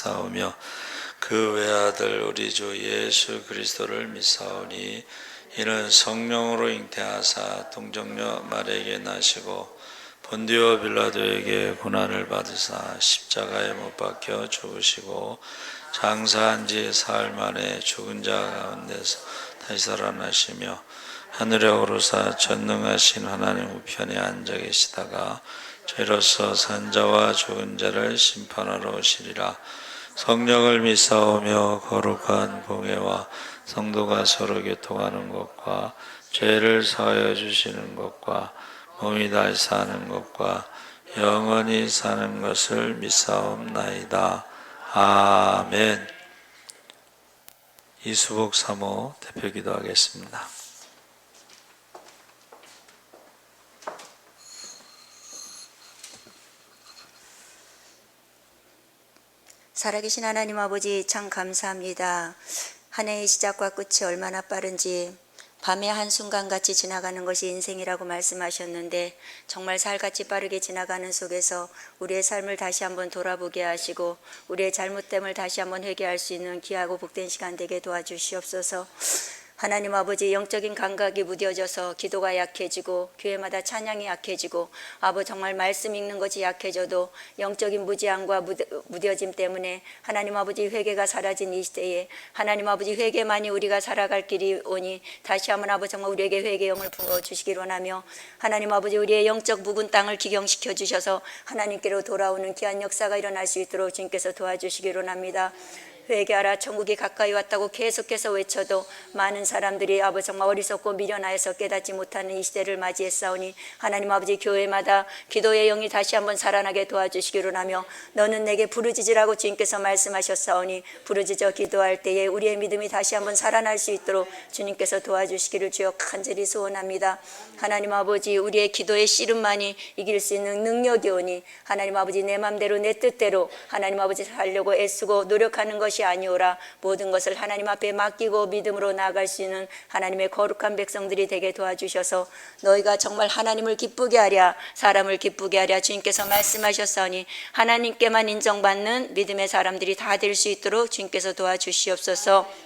믿사오며 그 외아들 우리 주 예수 그리스도를 믿사오니 이는 성령으로 잉태하사 동정녀 마리아에게 나시고 본디오 빌라도에게 고난을 받으사 십자가에 못 박혀 죽으시고 장사한 지 사흘 만에 죽은 자 가운데서 다시 살아나시며 하늘에 오르사 전능하신 하나님 우편에 앉아 계시다가 죄로서 산자와 죽은 자를 심판하러 오시리라. 성령을 믿사오며 거룩한 공예와 성도가 서로 교통하는 것과 죄를 사하여 주시는 것과 몸이 다시 사는 것과 영원히 사는 것을 믿사옵나이다. 아멘. 이수복 사모 대표 기도하겠습니다. 살아계신 하나님 아버지 참 감사합니다. 한 해의 시작과 끝이 얼마나 빠른지 밤의 한순간같이 지나가는 것이 인생이라고 말씀하셨는데 정말 살같이 빠르게 지나가는 속에서 우리의 삶을 다시 한번 돌아보게 하시고 우리의 잘못됨을 다시 한번 회개할 수 있는 귀하고 복된 시간 되게 도와주시옵소서. 하나님 아버지 영적인 감각이 무뎌져서 기도가 약해지고 교회마다 찬양이 약해지고 정말 말씀 읽는 것이 약해져도 영적인 무지함과 무뎌짐 때문에 하나님 아버지 회개가 사라진 이 시대에 하나님 아버지 회개만이 우리가 살아갈 길이 오니 다시 한번 정말 우리에게 회개 영을 부어주시기 원하며 하나님 아버지 우리의 영적 묵은 땅을 기경시켜 주셔서 하나님께로 돌아오는 귀한 역사가 일어날 수 있도록 주님께서 도와주시기 원합니다. 회개하라 천국이 가까이 왔다고 계속해서 외쳐도 많은 사람들이 정말 어리석고 미련하여서 깨닫지 못하는 이 시대를 맞이했사오니 하나님 아버지 교회마다 기도의 영이 다시 한번 살아나게 도와주시기로 하며 너는 내게 부르짖으라고 주님께서 말씀하셨사오니 부르짖어 기도할 때에 우리의 믿음이 다시 한번 살아날 수 있도록 주님께서 도와주시기를 주여 간절히 소원합니다. 하나님 아버지 우리의 기도의 씨름만이 이길 수 있는 능력이 오니 하나님 아버지 내 맘대로 내 뜻대로 하나님 아버지 살려고 애쓰고 노력하는 것이 아니오라 모든 것을 하나님 앞에 맡기고 믿음으로 나아갈 수 있는 하나님의 거룩한 백성들이 되게 도와주셔서 너희가 정말 하나님을 기쁘게 하랴 사람을 기쁘게 하랴 주님께서 말씀하셨사오니 하나님께만 인정받는 믿음의 사람들이 다 될 수 있도록 주님께서 도와주시옵소서.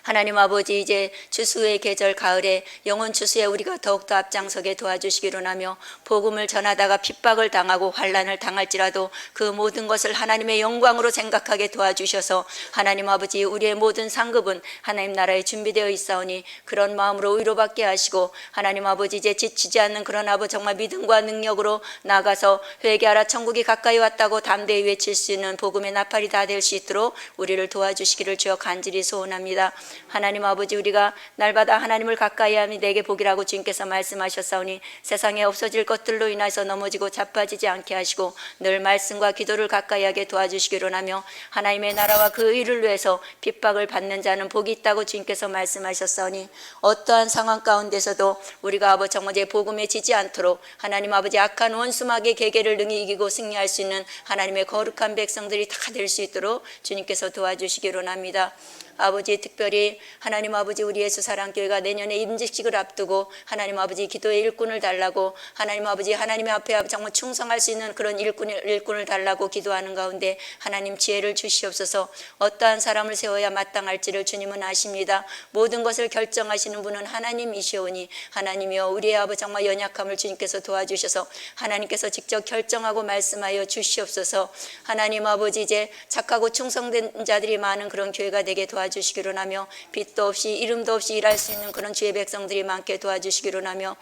하나님 아버지 이제 추수의 계절 가을에 영혼 추수에 우리가 더욱더 앞장서게 도와주시기로 하며 복음을 전하다가 핍박을 당하고 환난을 당할지라도 그 모든 것을 하나님의 영광으로 생각하게 도와주셔서 하나님 아버지 우리의 모든 상급은 하나님 나라에 준비되어 있사오니 그런 마음으로 위로받게 하시고 하나님 아버지 이제 지치지 않는 그런 정말 믿음과 능력으로 나가서 회개하라 천국이 가까이 왔다고 담대히 외칠 수 있는 복음의 나팔이 다 될 수 있도록 우리를 도와주시기를 주여 간절히 소원합니다. 하나님 아버지 우리가 날마다 하나님을 가까이 하니 내게 복이라고 주님께서 말씀하셨사오니 세상에 없어질 것들로 인해서 넘어지고 자빠지지 않게 하시고 늘 말씀과 기도를 가까이 하게 도와주시기로 하며 하나님의 나라와 그 의를 위해서 핍박을 받는 자는 복이 있다고 주님께서 말씀하셨사오니 어떠한 상황 가운데서도 우리가 정말 제 복음에 지지 않도록 하나님 아버지 악한 원수마귀의 계계를 능히 이기고 승리할 수 있는 하나님의 거룩한 백성들이 다 될 수 있도록 주님께서 도와주시기로 합니다. 아버지 특별히 하나님 아버지 우리 예수 사랑교회가 내년에 임직식을 앞두고 하나님 아버지 기도의 일꾼을 달라고 하나님 아버지 하나님의 앞에 정말 충성할 수 있는 그런 일꾼을 달라고 기도하는 가운데 하나님 지혜를 주시옵소서. 어떠한 사람을 세워야 마땅할지를 주님은 아십니다. 모든 것을 결정하시는 분은 하나님이시오니 하나님이여 우리의 아버지 정말 연약함을 주님께서 도와주셔서 하나님께서 직접 결정하고 말씀하여 주시옵소서. 하나님 아버지 이제 착하고 충성된 자들이 많은 그런 교회가 되게 도와주시기로 하며 빛도 없이 이름도 없이 일할 수 있는 그런 주의 백성들이 많게 도와주시기로 하며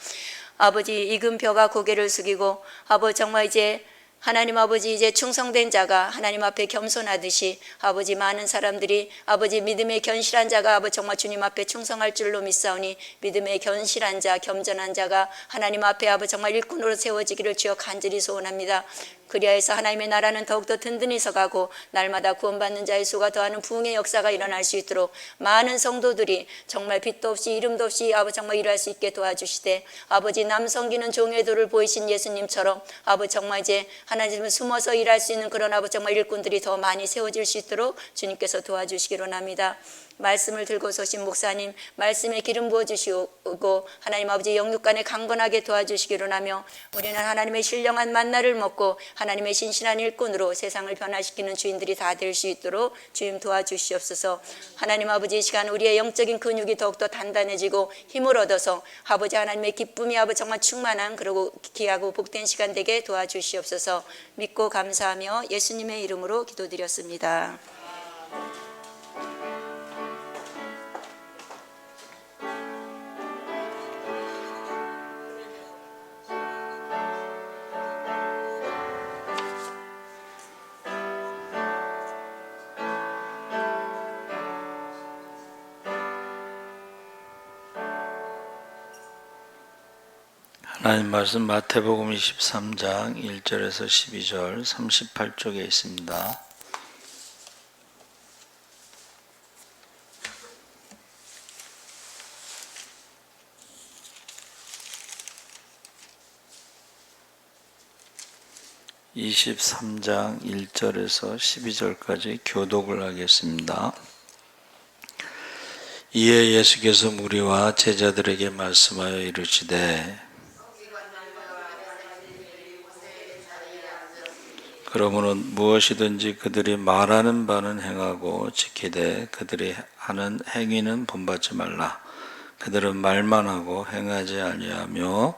아버지 익은 벼가 고개를 숙이고 정말 이제 하나님 아버지 이제 충성된 자가 하나님 앞에 겸손하듯이 많은 사람들이 믿음의 견실한 자가 정말 주님 앞에 충성할 줄로 믿사오니 믿음의 견실한 자 겸손한 자가 하나님 앞에 정말 일꾼으로 세워지기를 주여 간절히 소원합니다. 그리하여서 하나님의 나라는 더욱더 든든히 서가고 날마다 구원받는 자의 수가 더하는 부흥의 역사가 일어날 수 있도록 많은 성도들이 정말 빛도 없이 이름도 없이 정말 일할 수 있게 도와주시되 남 섬기는 종의 도를 보이신 예수님처럼 정말 이제 하나님을 숨어서 일할 수 있는 그런 정말 일꾼들이 더 많이 세워질 수 있도록 주님께서 도와주시기로 합니다. 말씀을 들고 서신 목사님 말씀에 기름 부어주시고 하나님 아버지 영육간에 강건하게 도와주시기로 하며 우리는 하나님의 신령한 만나를 먹고 하나님의 신실한 일꾼으로 세상을 변화시키는 주인들이 다 될 수 있도록 주님 도와주시옵소서. 하나님 아버지, 이 시간 우리의 영적인 근육이 더욱더 단단해지고 힘을 얻어서 아버지 하나님의 기쁨이 아버지 정말 충만한 그리고 귀하고 복된 시간 되게 도와주시옵소서. 믿고 감사하며 예수님의 이름으로 기도드렸습니다. 하나님 말씀 마태복음 23장 1절에서 12절 38쪽에 있습니다. (23장) 1절에서 12절까지 교독을 하겠습니다. 이에 예수께서 무리와 제자들에게 말씀하여 이르시되 그러므로 무엇이든지 그들이 말하는 바는 행하고 지키되 그들이 하는 행위는 본받지 말라. 그들은 말만 하고 행하지 아니하며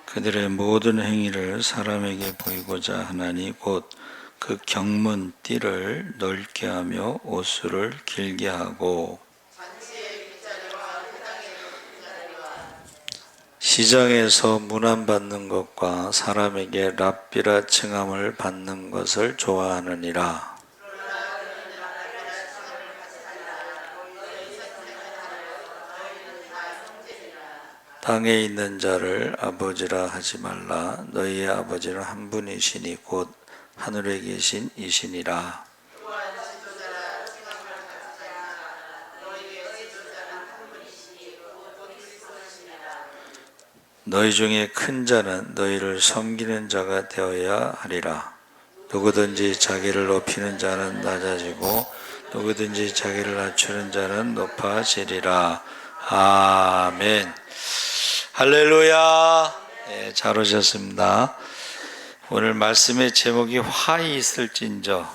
그들의 모든 행위를 사람에게 보이고자 하나니 곧 그 경문 띠를 넓게 하며 옷수를 길게 하고 시장에서 문안받는 것과 사람에게 랍비라 칭함을 받는 것을 좋아하느니라. 땅에 있는 자를 아버지라 하지 말라. 너희의 아버지는 한 분이시니 곧 하늘에 계신 이시니라. 너희 중에 큰 자는 너희를 섬기는 자가 되어야 하리라. 누구든지 자기를 높이는 자는 낮아지고 누구든지 자기를 낮추는 자는 높아지리라. 아멘. 할렐루야. 네, 잘 오셨습니다. 오늘 말씀의 제목이 화이 있을진저.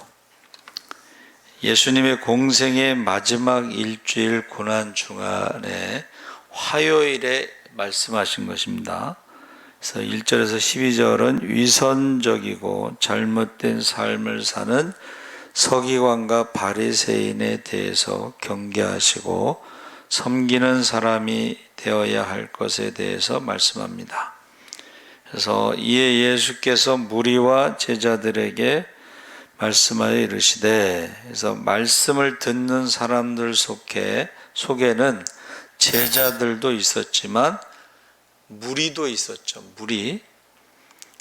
예수님의 공생의 마지막 일주일 고난 중간에 화요일에 말씀하신 것입니다. 그래서 1절에서 12절은 위선적이고 잘못된 삶을 사는 서기관과 바리새인에 대해서 경계하시고 섬기는 사람이 되어야 할 것에 대해서 말씀합니다. 그래서 이에 예수께서 무리와 제자들에게 말씀하여 이르시되, 그래서 말씀을 듣는 사람들 속에는 제자들도 있었지만 무리도 있었죠. 무리.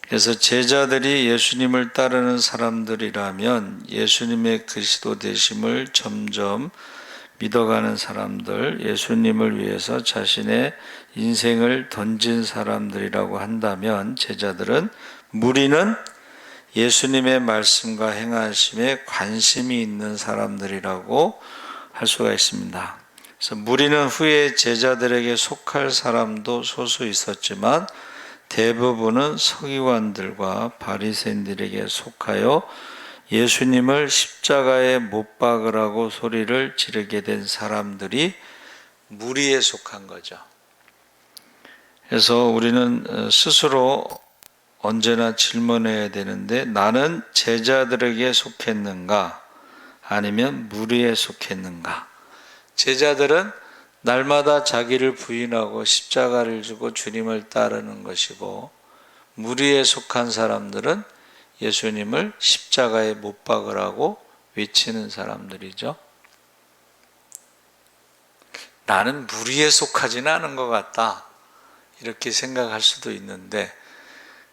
그래서 제자들이 예수님을 따르는 사람들이라면 예수님의 그리스도 되심을 점점 믿어가는 사람들, 예수님을 위해서 자신의 인생을 던진 사람들이라고 한다면 제자들은, 무리는 예수님의 말씀과 행하심에 관심이 있는 사람들이라고 할 수가 있습니다. 그래서 무리는 후에 제자들에게 속할 사람도 소수 있었지만 대부분은 서기관들과 바리새인들에게 속하여 예수님을 십자가에 못 박으라고 소리를 지르게 된 사람들이 무리에 속한 거죠. 그래서 우리는 스스로 언제나 질문해야 되는데, 나는 제자들에게 속했는가 아니면 무리에 속했는가? 제자들은 날마다 자기를 부인하고 십자가를 지고 주님을 따르는 것이고, 무리에 속한 사람들은 예수님을 십자가에 못 박으라고 외치는 사람들이죠. 나는 무리에 속하지는 않은 것 같다, 이렇게 생각할 수도 있는데,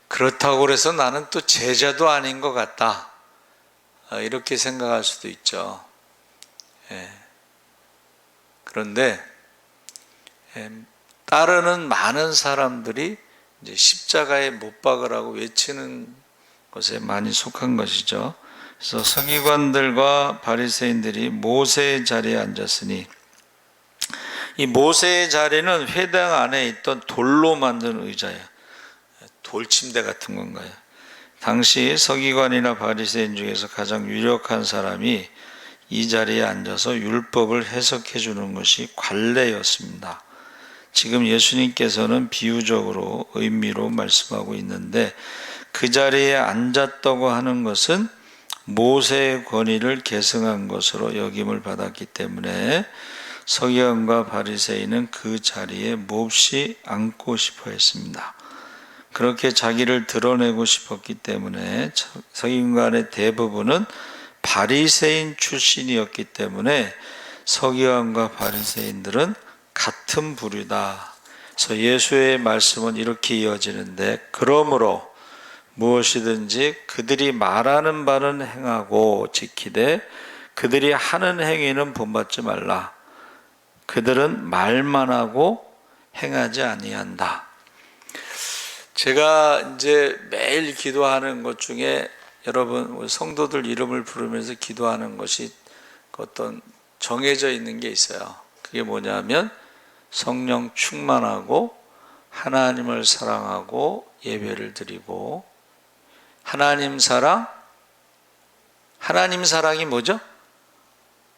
그렇다고 해서 나는 또 제자도 아닌 것 같다, 이렇게 생각할 수도 있죠. 그런데 따르는 많은 사람들이 이제 십자가에 못 박으라고 외치는 것에 많이 속한 것이죠. 그래서 서기관들과 바리새인들이 모세의 자리에 앉았으니 이 모세의 자리는 회당 안에 있던 돌로 만든 의자예요. 돌침대 같은 건가요? 당시 서기관이나 바리새인 중에서 가장 유력한 사람이 이 자리에 앉아서 율법을 해석해 주는 것이 관례였습니다. 지금 예수님께서는 비유적으로 의미로 말씀하고 있는데 그 자리에 앉았다고 하는 것은 모세의 권위를 계승한 것으로 여김을 받았기 때문에 서기관과 바리새인은 그 자리에 몹시 앉고 싶어 했습니다. 그렇게 자기를 드러내고 싶었기 때문에 서기관의 대부분은 바리새인 출신이었기 때문에 서기관과 바리새인들은 같은 부류다. 그래서 예수의 말씀은 이렇게 이어지는데 그러므로 무엇이든지 그들이 말하는 바는 행하고 지키되 그들이 하는 행위는 본받지 말라. 그들은 말만 하고 행하지 아니한다. 제가 이제 매일 기도하는 것 중에 여러분 우리 성도들 이름을 부르면서 기도하는 것이 어떤 정해져 있는 게 있어요. 그게 뭐냐면 성령 충만하고 하나님을 사랑하고 예배를 드리고 하나님 사랑이 뭐죠?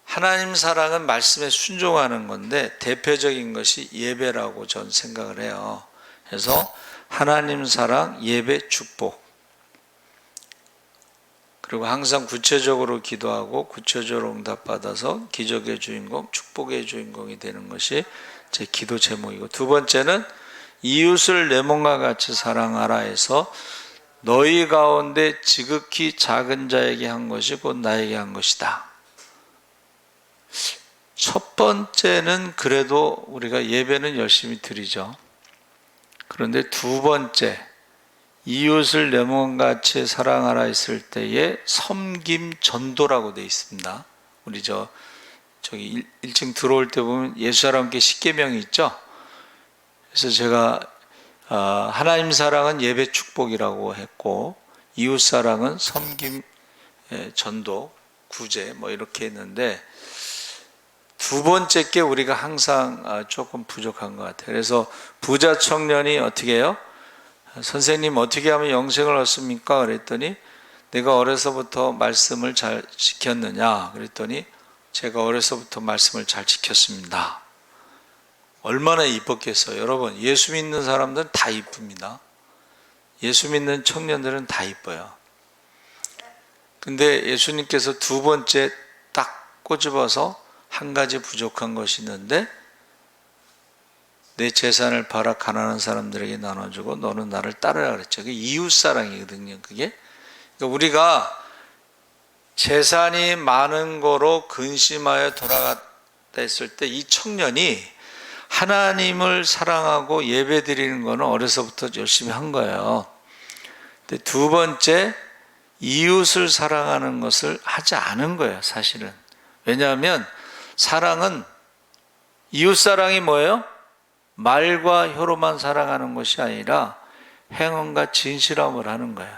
하나님 사랑은 말씀에 순종하는 건데 대표적인 것이 예배라고 전 생각을 해요. 그래서 하나님 사랑, 예배, 축복. 그리고 항상 구체적으로 기도하고 구체적으로 응답받아서 기적의 주인공, 축복의 주인공이 되는 것이 제 기도 제목이고, 두 번째는 이웃을 내 몸과 같이 사랑하라 해서 너희 가운데 지극히 작은 자에게 한 것이 곧 나에게 한 것이다. 첫 번째는 그래도 우리가 예배는 열심히 드리죠. 그런데 두 번째, 이웃을 내 몸같이 사랑하라 했을 때에 섬김 전도라고 되어 있습니다. 우리 저기 1층 들어올 때 보면 예수 사람께 십계명이 있죠. 그래서 제가 하나님 사랑은 예배 축복이라고 했고 이웃 사랑은 섬김 전도 구제 뭐 이렇게 했는데 두 번째 게 우리가 항상 조금 부족한 것 같아요. 그래서 부자 청년이 어떻게 해요? 선생님 어떻게 하면 영생을 얻습니까? 그랬더니 내가 어려서부터 말씀을 잘 지켰느냐? 그랬더니 제가 어려서부터 말씀을 잘 지켰습니다. 얼마나 이뻤겠어요. 여러분 예수 믿는 사람들은 다 이쁩니다. 예수 믿는 청년들은 다 이뻐요. 근데 예수님께서 두 번째 딱 꼬집어서 한 가지 부족한 것이 있는데 내 재산을 팔아 가난한 사람들에게 나눠주고 너는 나를 따르라 그랬죠. 그게 이웃사랑이거든요. 그게 그러니까 우리가 재산이 많은 거로 근심하여 돌아갔다 했을 때 이 청년이 하나님을 사랑하고 예배 드리는 거는 어려서부터 열심히 한 거예요. 근데 두 번째 이웃을 사랑하는 것을 하지 않은 거예요. 사실은. 왜냐하면 사랑은 이웃사랑이 뭐예요? 말과 혀로만 사랑하는 것이 아니라 행함과 진실함을 하는 거예요.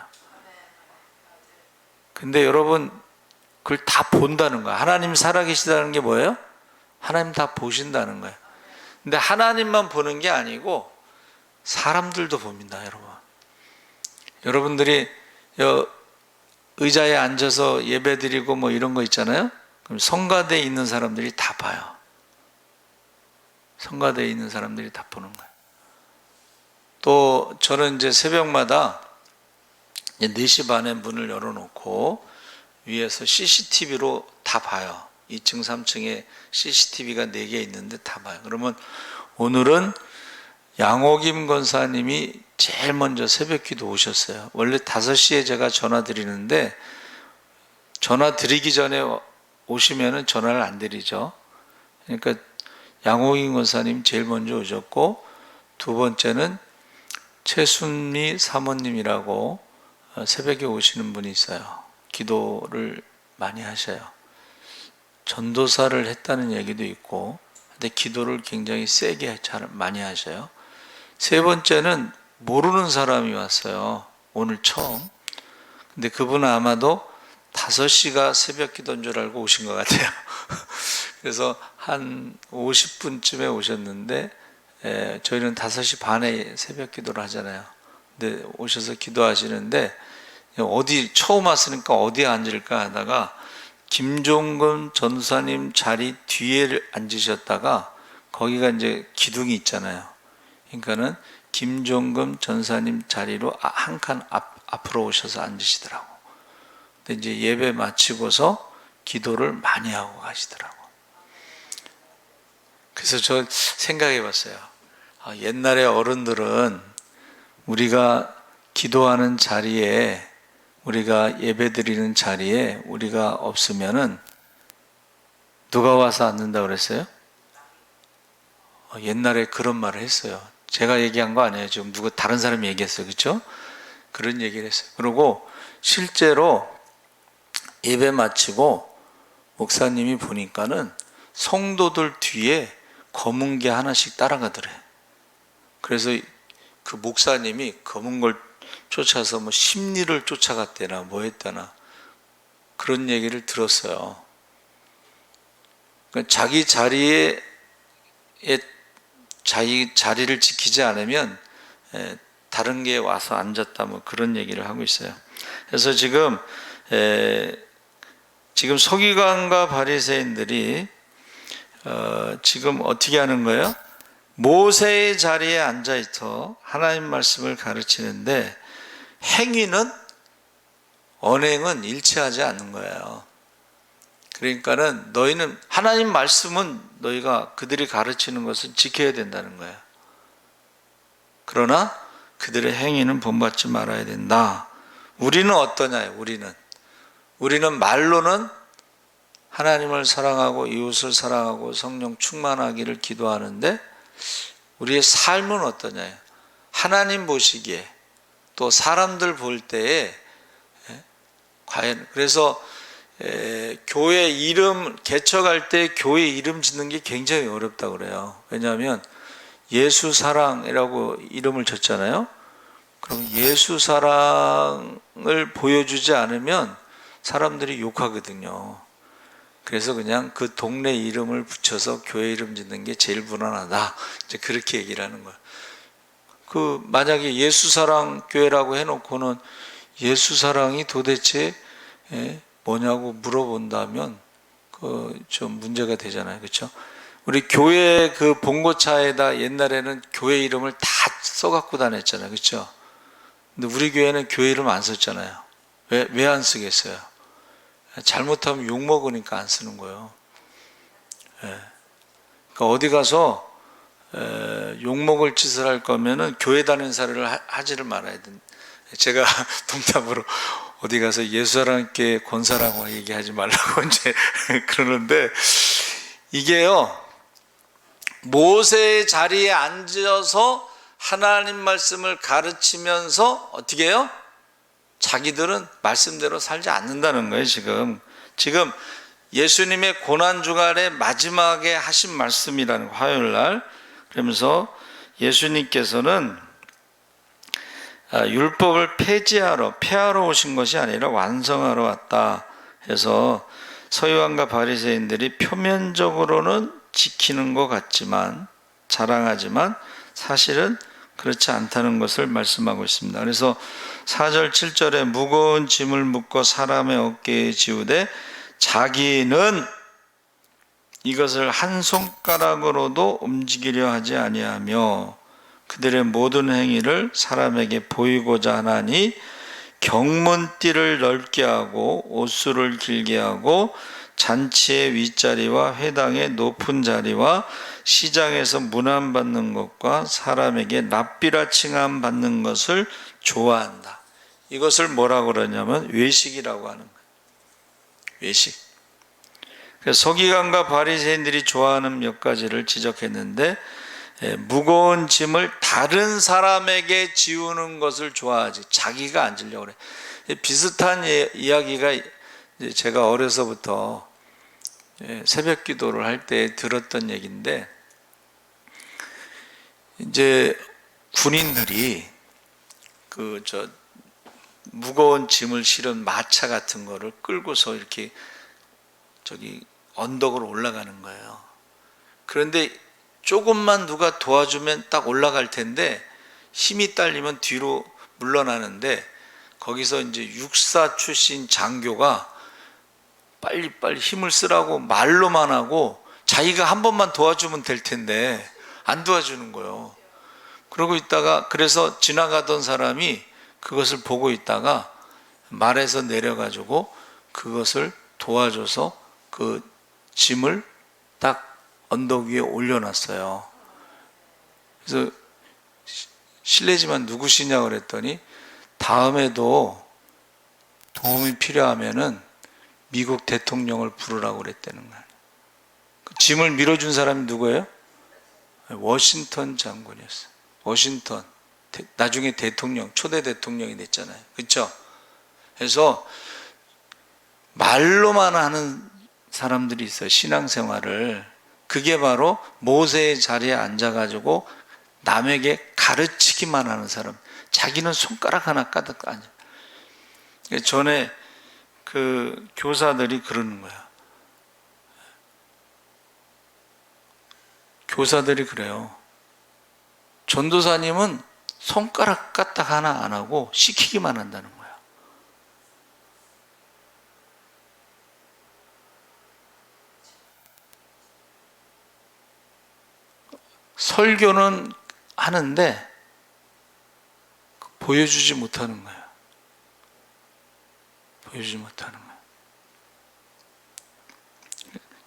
근데 여러분 그걸 다 본다는 거예요. 하나님 살아계시다는 게 뭐예요? 하나님 다 보신다는 거예요. 근데 하나님만 보는 게 아니고 사람들도 봅니다. 여러분들이 의자에 앉아서 예배드리고 뭐 이런 거 있잖아요. 그럼 성가대에 있는 사람들이 다 봐요. 성가대에 있는 사람들이 다 보는 거예요. 또 저는 이제 새벽마다 4시 반에 문을 열어놓고 위에서 CCTV로 다 봐요. 2층, 3층에 CCTV가 4개 있는데 다 봐요. 그러면 오늘은 양옥임 권사님이 제일 먼저 새벽기도 오셨어요. 원래 5시에 제가 전화 드리는데 전화 드리기 전에 오시면은 전화를 안 드리죠. 그러니까 양옥임 권사님 제일 먼저 오셨고 두 번째는 최순미 사모님이라고 새벽에 오시는 분이 있어요. 기도를 많이 하셔요. 전도사를 했다는 얘기도 있고 근데 기도를 굉장히 세게 많이 하셔요. 세 번째는 모르는 사람이 왔어요. 오늘 처음. 근데 그분은 아마도 5시가 새벽 기도인 줄 알고 오신 것 같아요. 그래서 한 50분쯤에 오셨는데, 저희는 5시 반에 새벽 기도를 하잖아요. 근데 오셔서 기도하시는데, 처음 왔으니까 어디에 앉을까 하다가, 김종근 전사님 자리 뒤에 앉으셨다가, 거기가 이제 기둥이 있잖아요. 그러니까는 김종근 전사님 자리로 한 칸 앞으로 오셔서 앉으시더라고. 근데 이제 예배 마치고서 기도를 많이 하고 가시더라고. 그래서 저 생각해 봤어요. 옛날에 어른들은 우리가 기도하는 자리에, 우리가 예배 드리는 자리에 우리가 없으면은 누가 와서 앉는다 그랬어요? 옛날에 그런 말을 했어요. 제가 얘기한 거 아니에요. 지금 누가 다른 사람이 얘기했어요. 그렇죠? 그런 얘기를 했어요. 그리고 실제로 예배 마치고 목사님이 보니까는 성도들 뒤에 검은 게 하나씩 따라가더래. 그래서 그 목사님이 검은 걸 쫓아서 뭐 심리를 쫓아갔대나 뭐 했다나 그런 얘기를 들었어요. 그러니까 자기 자리에 자기 자리를 지키지 않으면 다른 게 와서 앉았다 뭐 그런 얘기를 하고 있어요. 그래서 지금 서기관과 바리새인들이 지금 어떻게 하는 거예요? 모세의 자리에 앉아 있어 하나님 말씀을 가르치는데 행위는 언행은 일치하지 않는 거예요. 그러니까는 너희는 하나님 말씀은 너희가 그들이 가르치는 것을 지켜야 된다는 거예요. 그러나 그들의 행위는 본받지 말아야 된다. 우리는 어떠냐? 우리는 말로는 하나님을 사랑하고 이웃을 사랑하고 성령 충만하기를 기도하는데 우리의 삶은 어떠냐? 하나님 보시기에 또 사람들 볼 때에 과연 그래서 교회 이름 개척할 때 교회 이름 짓는 게 굉장히 어렵다고 그래요. 왜냐하면 예수 사랑이라고 이름을 졌잖아요. 그럼 예수 사랑을 보여주지 않으면 사람들이 욕하거든요. 그래서 그냥 그 동네 이름을 붙여서 교회 이름 짓는 게 제일 무난하다. 이제 그렇게 얘기를 하는 거예요. 만약에 예수 사랑 교회라고 해놓고는 예수 사랑이 도대체 뭐냐고 물어본다면 좀 문제가 되잖아요. 그렇죠? 우리 교회 그 봉고차에다 옛날에는 교회 이름을 다 써갖고 다녔잖아요. 그렇죠? 근데 우리 교회는 교회 이름 안 썼잖아요. 왜 안 쓰겠어요? 잘못하면 욕 먹으니까 안 쓰는 거예요. 그러니까 어디 가서 욕 먹을 짓을 할 거면은 교회 다니는 사례를 하지를 말아야 된다. 제가 농담으로 어디 가서 예수사랑께 권사라고 얘기하지 말라고 이제 그러는데 이게요 모세의 자리에 앉아서 하나님 말씀을 가르치면서 어떻게 해요? 자기들은 말씀대로 살지 않는다는 거예요. 지금 예수님의 고난주간의 마지막에 하신 말씀이라는 거예요. 화요일날. 그러면서 예수님께서는 율법을 폐하러 오신 것이 아니라 완성하러 왔다 해서 서기관과 바리새인들이 표면적으로는 지키는 것 같지만 자랑하지만 사실은 그렇지 않다는 것을 말씀하고 있습니다. 그래서 4절 7절에 무거운 짐을 묶어 사람의 어깨에 지우되 자기는 이것을 한 손가락으로도 움직이려 하지 아니하며 그들의 모든 행위를 사람에게 보이고자 하나니 경문띠를 넓게 하고 옷수를 길게 하고 잔치의 윗자리와 회당의 높은 자리와 시장에서 문안 받는 것과 사람에게 납비라 칭함 받는 것을 좋아한다. 이것을 뭐라고 그러냐면 외식이라고 하는 거예요. 외식. 그래서 서기관과 바리새인들이 좋아하는 몇 가지를 지적했는데 무거운 짐을 다른 사람에게 지우는 것을 좋아하지 자기가 안 지려고 그래. 비슷한 이야기가 제가 어려서부터 새벽 기도를 할 때 들었던 얘기인데 이제 군인들이 무거운 짐을 실은 마차 같은 거를 끌고서 이렇게 저기 언덕으로 올라가는 거예요. 그런데 조금만 누가 도와주면 딱 올라갈 텐데 힘이 딸리면 뒤로 물러나는데, 거기서 이제 육사 출신 장교가 빨리 힘을 쓰라고 말로만 하고 자기가 한 번만 도와주면 될 텐데 안 도와주는 거예요. 그러고 있다가, 그래서 지나가던 사람이 그것을 보고 있다가 말에서 내려가지고 그것을 도와줘서 그 짐을 딱 언덕 위에 올려놨어요. 그래서 실례지만 누구시냐고 그랬더니 다음에도 도움이 필요하면은 미국 대통령을 부르라고 그랬다는 거예요. 그 짐을 밀어준 사람이 누구예요? 워싱턴 장군이었어요. 워싱턴. 나중에 대통령, 초대 대통령이 됐잖아요. 그렇죠? 그래서 말로만 하는 사람들이 있어요. 신앙생활을. 그게 바로 모세의 자리에 앉아가지고 남에게 가르치기만 하는 사람. 자기는 손가락 하나 까딱 아니야. 전에 그 교사들이 그러는 거야. 교사들이 그래요. 전도사님은 손가락 까딱 하나 안 하고 시키기만 한다는 거야. 설교는 하는데 보여주지 못하는 거야. 보여주지 못하는 거야.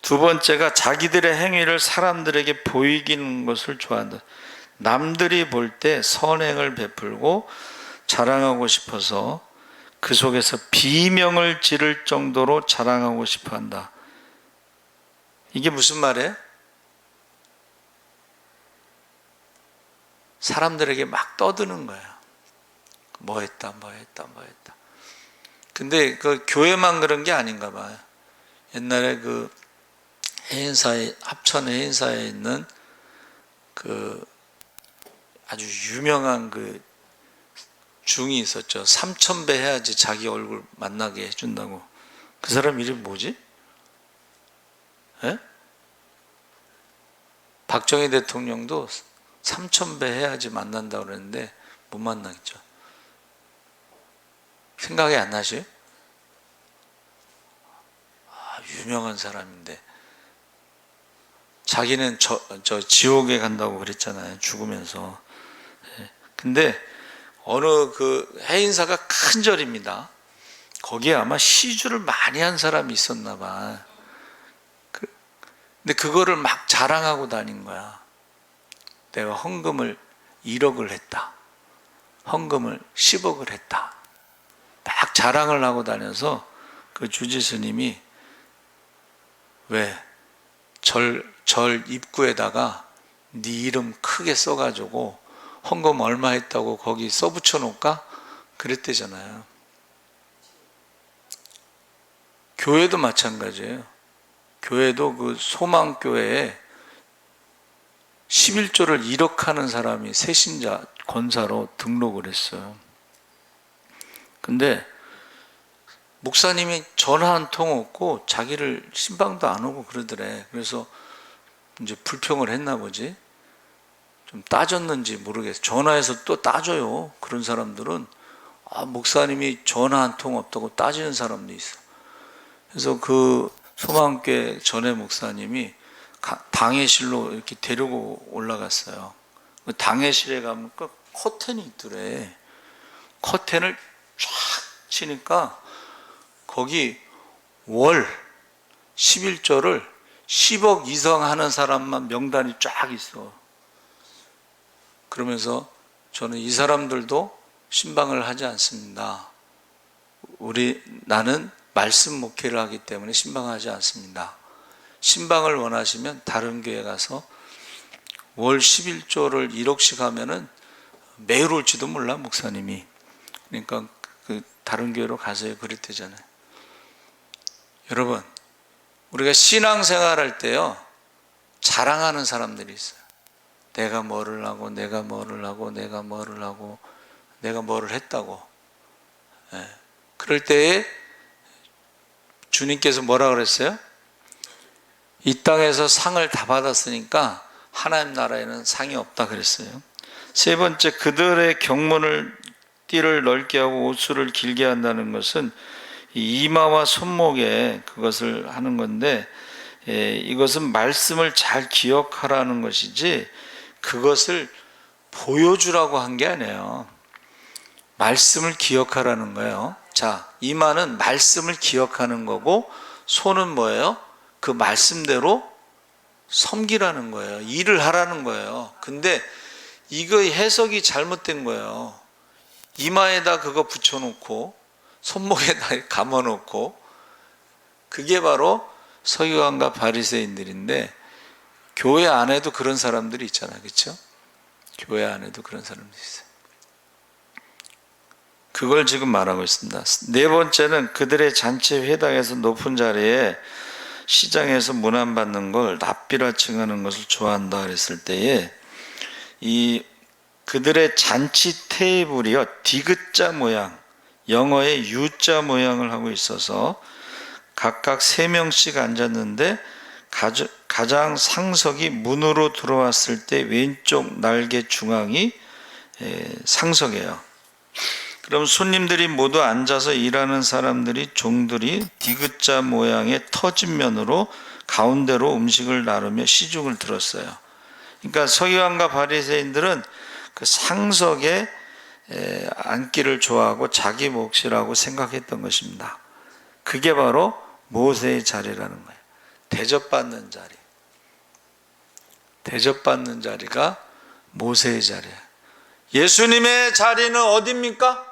두 번째가 자기들의 행위를 사람들에게 보이기는 것을 좋아한다. 남들이 볼 때 선행을 베풀고 자랑하고 싶어서 그 속에서 비명을 지를 정도로 자랑하고 싶어 한다. 이게 무슨 말이에요? 사람들에게 막 떠드는 거야. 뭐 했다. 근데 그 교회만 그런 게 아닌가 봐요. 옛날에 그 해인사에, 합천 해인사에 있는 그 아주 유명한 그 중이 있었죠. 3,000배 해야지 자기 얼굴 만나게 해준다고. 그 사람 이름이 뭐지? 예? 박정희 대통령도 3,000배 해야지 만난다고 그랬는데 못 만나겠죠. 생각이 안 나시요? 유명한 사람인데 자기는 저 지옥에 간다고 그랬잖아요. 죽으면서. 근데 어느 그 해인사가 큰 절입니다. 거기에 아마 시주를 많이 한 사람이 있었나 봐. 근데 그거를 막 자랑하고 다닌 거야. 내가 헌금을 1억을 했다. 헌금을 10억을 했다. 막 자랑을 하고 다녀서 그 주지스님이 왜 절 입구에다가 네 이름 크게 써가지고 헌금 얼마 했다고 거기 써붙여 놓을까? 그랬대잖아요. 교회도 마찬가지예요. 교회도 그 소망교회에 11조를 1억 하는 사람이 새신자 권사로 등록을 했어요. 근데 목사님이 전화 한 통 없고 자기를 신방도 안 오고 그러더래. 그래서 이제 불평을 했나 보지. 좀 따졌는지 모르겠어. 전화해서 또 따져요. 그런 사람들은 목사님이 전화 한 통 없다고 따지는 사람도 있어. 그래서 그 소망교회 전에 목사님이 당회실로 이렇게 데리고 올라갔어요. 그 당회실에 가면 그 커튼이 있더래. 커튼을 쫙 치니까 거기 월 11조를 10억 이상 하는 사람만 명단이 쫙 있어. 그러면서 저는 이 사람들도 신방을 하지 않습니다. 나는 말씀 목회를 하기 때문에 신방하지 않습니다. 신방을 원하시면 다른 교회 가서 월 11조를 1억씩 하면은 매일 올지도 몰라, 목사님이. 그러니까 그 다른 교회로 가세요. 그랬대잖아요. 여러분, 우리가 신앙생활 할 때요, 자랑하는 사람들이 있어요. 내가 뭐를 하고, 내가 뭐를 하고, 내가 뭐를 하고, 내가 뭐를 했다고. 그럴 때에 주님께서 뭐라 그랬어요? 이 땅에서 상을 다 받았으니까 하나님 나라에는 상이 없다 그랬어요. 세 번째, 그들의 경문을 띠를 넓게 하고 옷수를 길게 한다는 것은 이마와 손목에 그것을 하는 건데, 이것은 말씀을 잘 기억하라는 것이지 그것을 보여주라고 한 게 아니에요. 말씀을 기억하라는 거예요. 자, 이마는 말씀을 기억하는 거고, 손은 뭐예요? 그 말씀대로 섬기라는 거예요. 일을 하라는 거예요. 근데 이거 해석이 잘못된 거예요. 이마에다 그거 붙여놓고 손목에다 감아놓고, 그게 바로 서기관과 바리새인들인데, 교회 안에도 그런 사람들이 있잖아요. 그렇죠? 교회 안에도 그런 사람들이 있어요. 그걸 지금 말하고 있습니다. 네 번째는 그들의 잔치 회당에서 높은 자리에 시장에서 문안받는 걸 납비라 칭하는 것을 좋아한다 그랬을 때에, 이 그들의 잔치 테이블이요, 디귿자 모양, 영어의 U자 모양을 하고 있어서 각각 3명씩 앉았는데, 가장 상석이 문으로 들어왔을 때 왼쪽 날개 중앙이 상석이에요. 그럼 손님들이 모두 앉아서 일하는 사람들이, 종들이 디귿자 모양의 터진 면으로 가운데로 음식을 나누며 시중을 들었어요. 그러니까 서기관과 바리새인들은 그 상석에 앉기를 좋아하고 자기 몫이라고 생각했던 것입니다. 그게 바로 모세의 자리라는 거예요. 대접받는 자리. 대접받는 자리가 모세의 자리예요. 예수님의 자리는 어디입니까?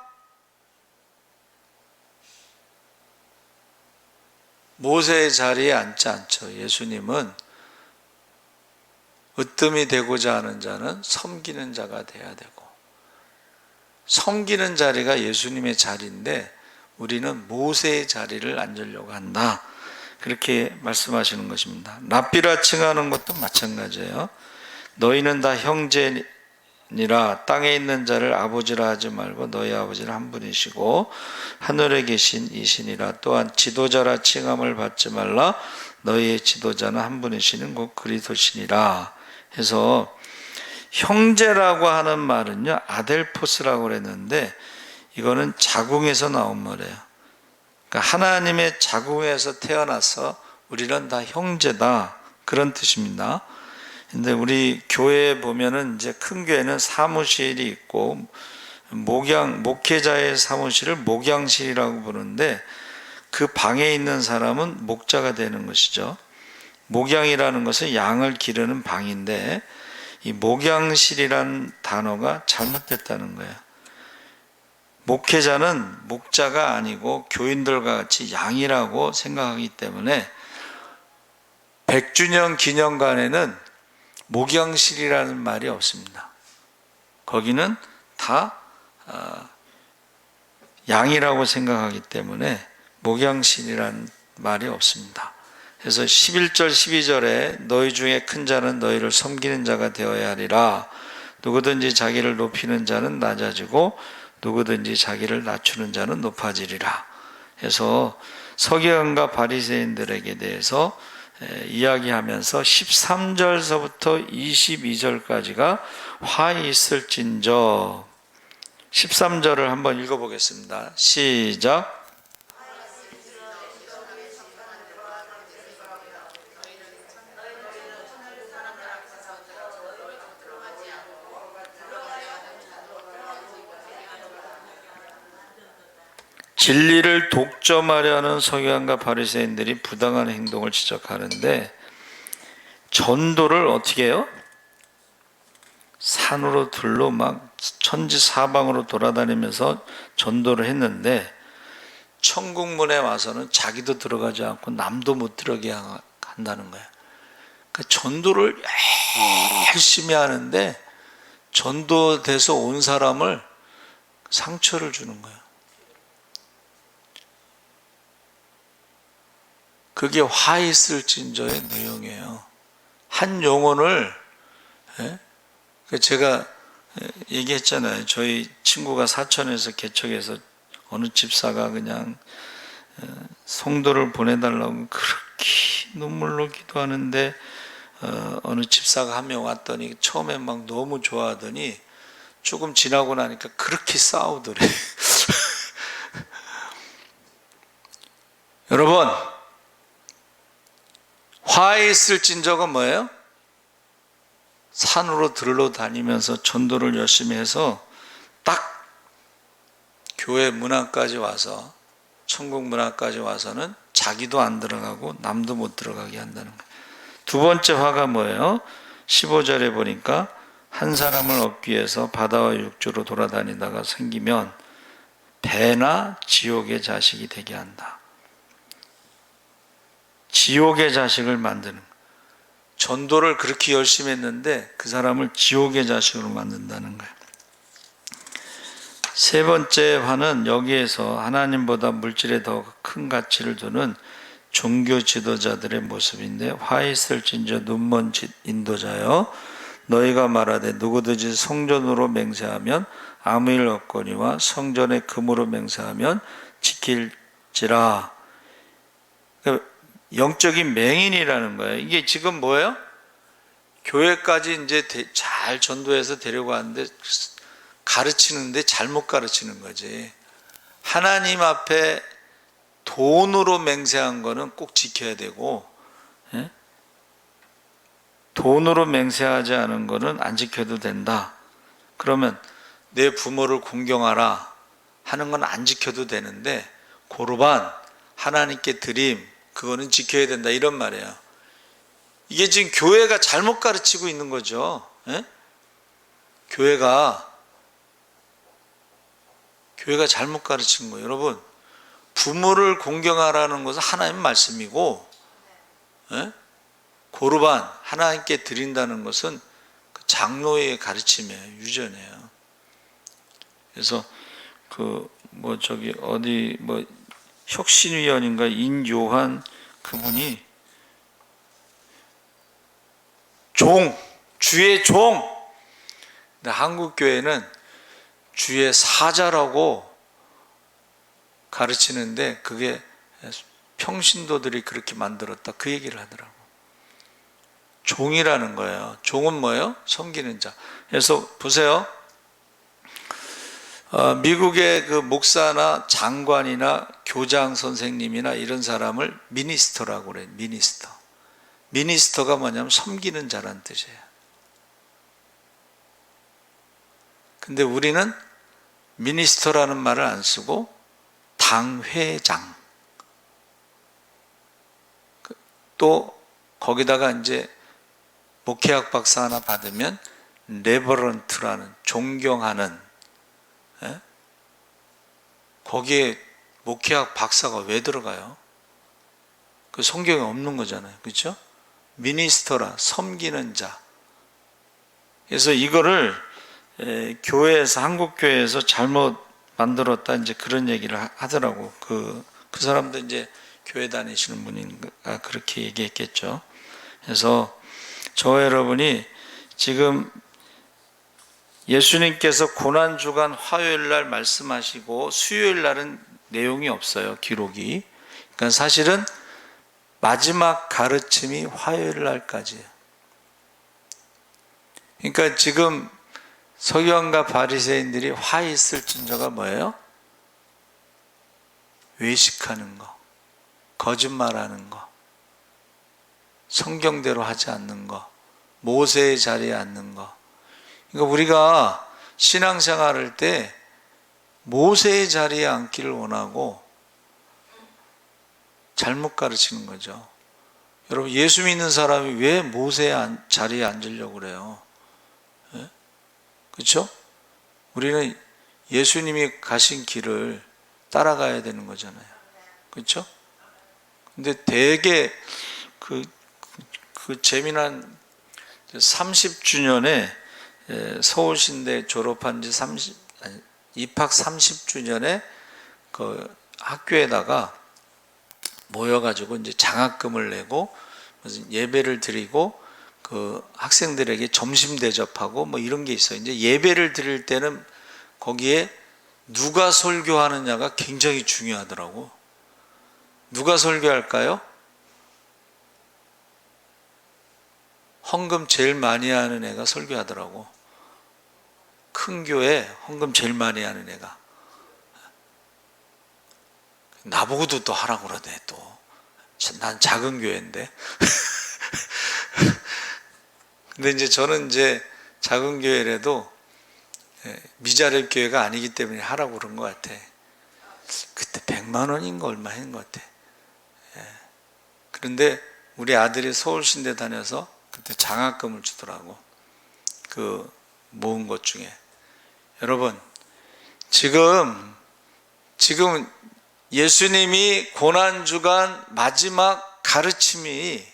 모세의 자리에 앉지 않죠. 예수님은 으뜸이 되고자 하는 자는 섬기는 자가 돼야 되고, 섬기는 자리가 예수님의 자리인데 우리는 모세의 자리를 앉으려고 한다, 그렇게 말씀하시는 것입니다. 랍비라 칭하는 것도 마찬가지예요. 너희는 다 형제니라 땅에 있는 자를 아버지라 하지 말고 너희 아버지는 한 분이시고 하늘에 계신 이시니라. 또한 지도자라 칭함을 받지 말라. 너희의 지도자는 한 분이시는 곧 그리스도시니라. 해서 형제라고 하는 말은요, 아델포스라고 그랬는데 이거는 자궁에서 나온 말이에요. 그러니까 하나님의 자궁에서 태어나서 우리는 다 형제다, 그런 뜻입니다. 근데 우리 교회에 보면은 이제 큰 교회는 사무실이 있고 목회자의 사무실을 목양실이라고 부르는데, 그 방에 있는 사람은 목자가 되는 것이죠. 목양이라는 것은 양을 기르는 방인데, 이 목양실이라는 단어가 잘못됐다는 거예요. 목회자는 목자가 아니고 교인들과 같이 양이라고 생각하기 때문에 100주년 기념관에는 목양실이라는 말이 없습니다. 거기는 다 양이라고 생각하기 때문에 목양실이라는 말이 없습니다. 그래서 11절 12절에 너희 중에 큰 자는 너희를 섬기는 자가 되어야 하리라. 누구든지 자기를 높이는 자는 낮아지고 누구든지 자기를 낮추는 자는 높아지리라. 해서 서기관과 바리새인들에게 대해서 이야기하면서 13절서부터 22절까지가 화 있을진저. 13절을 한번 읽어보겠습니다. 시작. 진리를 독점하려는 서기관과 바리새인들이 부당한 행동을 지적하는데, 전도를 어떻게 해요? 산으로 들로 막 천지사방으로 돌아다니면서 전도를 했는데, 천국문에 와서는 자기도 들어가지 않고 남도 못 들어가게 한다는 거예요. 그러니까 전도를 열심히 하는데 전도돼서 온 사람을 상처를 주는 거예요. 그게 화 있을진저의 내용이에요. 한 영혼을, 제가 얘기했잖아요. 저희 친구가 사천에서 개척해서 어느 집사가 그냥 성도를 보내달라고 그렇게 눈물로 기도하는데 어느 집사가 한 명 왔더니 처음에 막 너무 좋아하더니 조금 지나고 나니까 그렇게 싸우더래. 여러분, 화에 있을진저가 뭐예요? 산으로 들러 다니면서 전도를 열심히 해서 딱 교회 문 앞까지 와서, 천국 문 앞까지 와서는 자기도 안 들어가고 남도 못 들어가게 한다는 거예요. 두 번째 화가 뭐예요? 15절에 보니까 한 사람을 얻기 위해서 바다와 육지로 돌아다니다가 생기면 배나 지옥의 자식이 되게 한다. 지옥의 자식을 만드는 거예요. 전도를 그렇게 열심히 했는데 그 사람을 지옥의 자식으로 만든다는 거예요. 세 번째 화는 여기에서 하나님보다 물질에 더 큰 가치를 두는 종교 지도자들의 모습인데, 화에 있을진저 눈먼 인도자여 너희가 말하되 누구든지 성전으로 맹세하면 아무 일 없거니와 성전의 금으로 맹세하면 지킬지라. 영적인 맹인이라는 거예요. 이게 지금 뭐예요? 교회까지 이제 잘 전도해서 데려가는데 가르치는데 잘못 가르치는 거지. 하나님 앞에 돈으로 맹세한 거는 꼭 지켜야 되고, 돈으로 맹세하지 않은 거는 안 지켜도 된다. 그러면 내 부모를 공경하라 하는 건 안 지켜도 되는데, 고르반, 하나님께 드림, 그거는 지켜야 된다, 이런 말이에요. 이게 지금 교회가 잘못 가르치고 있는 거죠. 교회가 잘못 가르친 거예요. 여러분, 부모를 공경하라는 것은 하나님 말씀이고, 고르반, 하나님께 드린다는 것은 그 장로의 가르침이에요. 유전이에요. 그래서 혁신위원인가 인요한 그분이 주의 종. 근데 한국 교회는 주의 사자라고 가르치는데 그게 평신도들이 그렇게 만들었다, 그 얘기를 하더라고. 종이라는 거예요. 종은 뭐예요? 섬기는 자. 그래서 보세요. 미국의 그 목사나 장관이나 교장 선생님이나 이런 사람을 미니스터라고 그래요. 미니스터. 미니스터가 뭐냐면 섬기는 자란 뜻이에요. 근데 우리는 미니스터라는 말을 안 쓰고 당회장, 또 거기다가 이제 목회학 박사 하나 받으면 레버런트라는, 존경하는, 거기에 목회학 박사가 왜 들어가요? 그 성경에 없는 거잖아요. 그렇죠? 미니스터라, 섬기는 자. 그래서 이거를 교회에서, 한국 교회에서 잘못 만들었다, 이제 그런 얘기를 하더라고. 그 사람도 이제 교회 다니시는 분인가 그렇게 얘기했겠죠. 그래서 저 여러분이 지금 예수님께서 고난주간 화요일날 말씀하시고 수요일날은 내용이 없어요, 기록이. 그러니까 사실은 마지막 가르침이 화요일날까지예요. 그러니까 지금 서기관과 바리새인들이 화에 있을진저가 뭐예요? 외식하는 거, 거짓말하는 거, 성경대로 하지 않는 거, 모세의 자리에 앉는 거. 그러니까 우리가 신앙생활할 때 모세의 자리에 앉기를 원하고 잘못 가르치는 거죠. 여러분, 예수 믿는 사람이 왜 모세의 자리에 앉으려고 그래요? 그렇죠? 우리는 예수님이 가신 길을 따라가야 되는 거잖아요. 그렇죠? 근데 되게 그 재미난 30주년에 서울신대 졸업한 지 입학 30주년에 그 학교에다가 모여가지고 이제 장학금을 내고 무슨 예배를 드리고 그 학생들에게 점심 대접하고 뭐 이런 게 있어요. 이제 예배를 드릴 때는 거기에 누가 설교하느냐가 굉장히 중요하더라고. 누가 설교할까요? 헌금 제일 많이 하는 애가 설교하더라고. 큰 교회 헌금 제일 많이 하는 애가. 나보고도 또 하라고 그러네 또. 난 작은 교회인데. 근데 이제 저는 이제 작은 교회라도 미자립 교회가 아니기 때문에 하라고 그런 것 같아. 그때 100만 원인가 얼마 했는 것 같아. 그런데 우리 아들이 서울신대 다녀서 그때 장학금을 주더라고. 그 모은 것 중에. 여러분, 지금 예수님이 고난주간 마지막 가르침이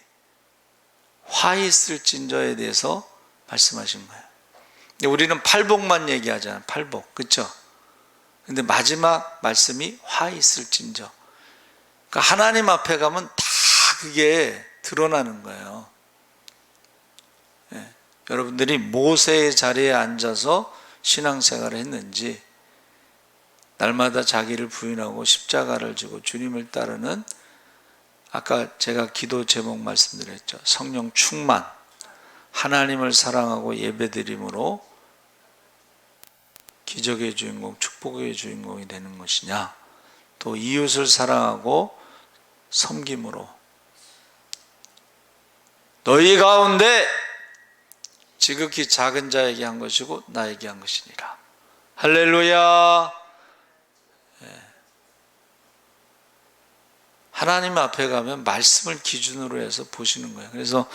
화 있을진저에 대해서 말씀하신 거예요. 우리는 팔복만 얘기하잖아요. 팔복. 그렇죠? 근데 마지막 말씀이 화 있을진저. 그러니까 하나님 앞에 가면 다 그게 드러나는 거예요. 여러분들이 모세의 자리에 앉아서 신앙생활을 했는지, 날마다 자기를 부인하고 십자가를 지고 주님을 따르는, 아까 제가 기도 제목 말씀드렸죠. 성령 충만, 하나님을 사랑하고 예배드림으로 기적의 주인공, 축복의 주인공이 되는 것이냐, 또 이웃을 사랑하고 섬김으로 너희 가운데 지극히 작은 자에게 한 것이고 나에게 한 것이니라. 할렐루야. 하나님 앞에 가면 말씀을 기준으로 해서 보시는 거예요. 그래서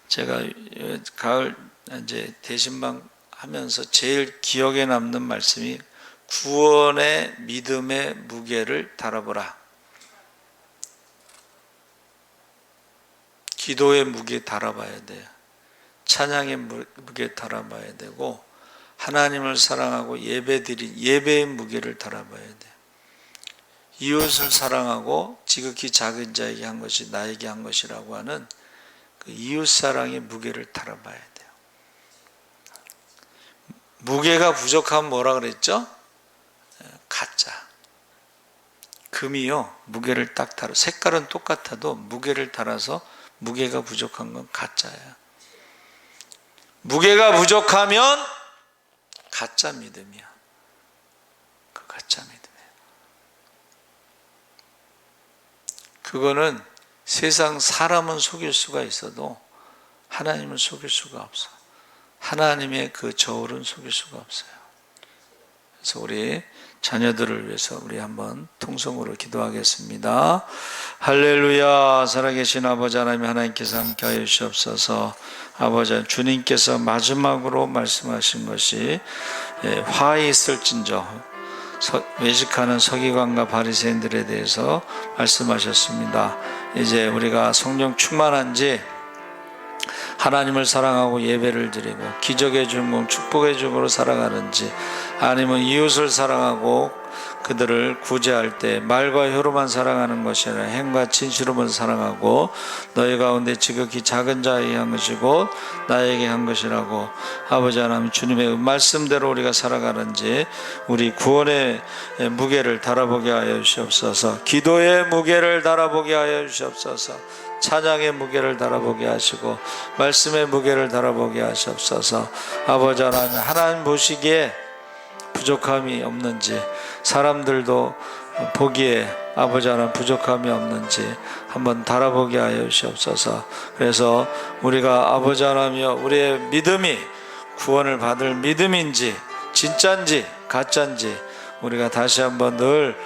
제가 가을 이제 대신방 하면서 제일 기억에 남는 말씀이 구원의 믿음의 무게를 달아보라. 기도의 무게 달아봐야 돼요. 찬양의 무게 달아봐야 되고, 하나님을 사랑하고 예배드린 예배의 무게를 달아봐야 돼요. 이웃을 사랑하고 지극히 작은 자에게 한 것이 나에게 한 것이라고 하는 그 이웃 사랑의 무게를 달아봐야 돼요. 무게가 부족하면 뭐라 그랬죠? 가짜. 금이요, 무게를 딱 달아, 색깔은 똑같아도 무게를 달아서 무게가 부족한 건 가짜예요. 무게가 부족하면 가짜 믿음이야. 그 가짜 믿음이에요. 그거는 세상 사람은 속일 수가 있어도 하나님은 속일 수가 없어. 하나님의 그 저울은 속일 수가 없어요. 그래서 우리 자녀들을 위해서 우리 한번 통성으로 기도하겠습니다. 할렐루야. 살아계신 아버지 하나님, 하나님께서 함께하여 주시옵소서. 아버지, 주님께서 마지막으로 말씀하신 것이 화 있을진저, 외식하는 서기관과 바리새인들에 대해서 말씀하셨습니다. 이제 우리가 성령 충만한지 하나님을 사랑하고 예배를 드리고 기적의 주인공, 축복의 주인공으로 살아가는지, 아니면 이웃을 사랑하고 그들을 구제할 때 말과 혀로만 사랑하는 것이 아니라 행과 진실로만 사랑하고 너희 가운데 지극히 작은 자에게 한 것이고 나에게 한 것이라고, 아버지 하나님 주님의 말씀대로 우리가 살아가는지 우리 구원의 무게를 달아보게 하여 주시옵소서. 기도의 무게를 달아보게 하여 주시옵소서. 찬양의 무게를 달아보게 하시고 말씀의 무게를 달아보게 하시옵소서. 아버지 하나님, 하나님 보시기에 부족함이 없는지, 사람들도 보기에 아버지 하나님 부족함이 없는지 한번 달아보게 하여 주시옵소서. 그래서 우리가 아버지 하나님이여, 우리의 믿음이 구원을 받을 믿음인지 진짜인지 가짜인지 우리가 다시 한번 늘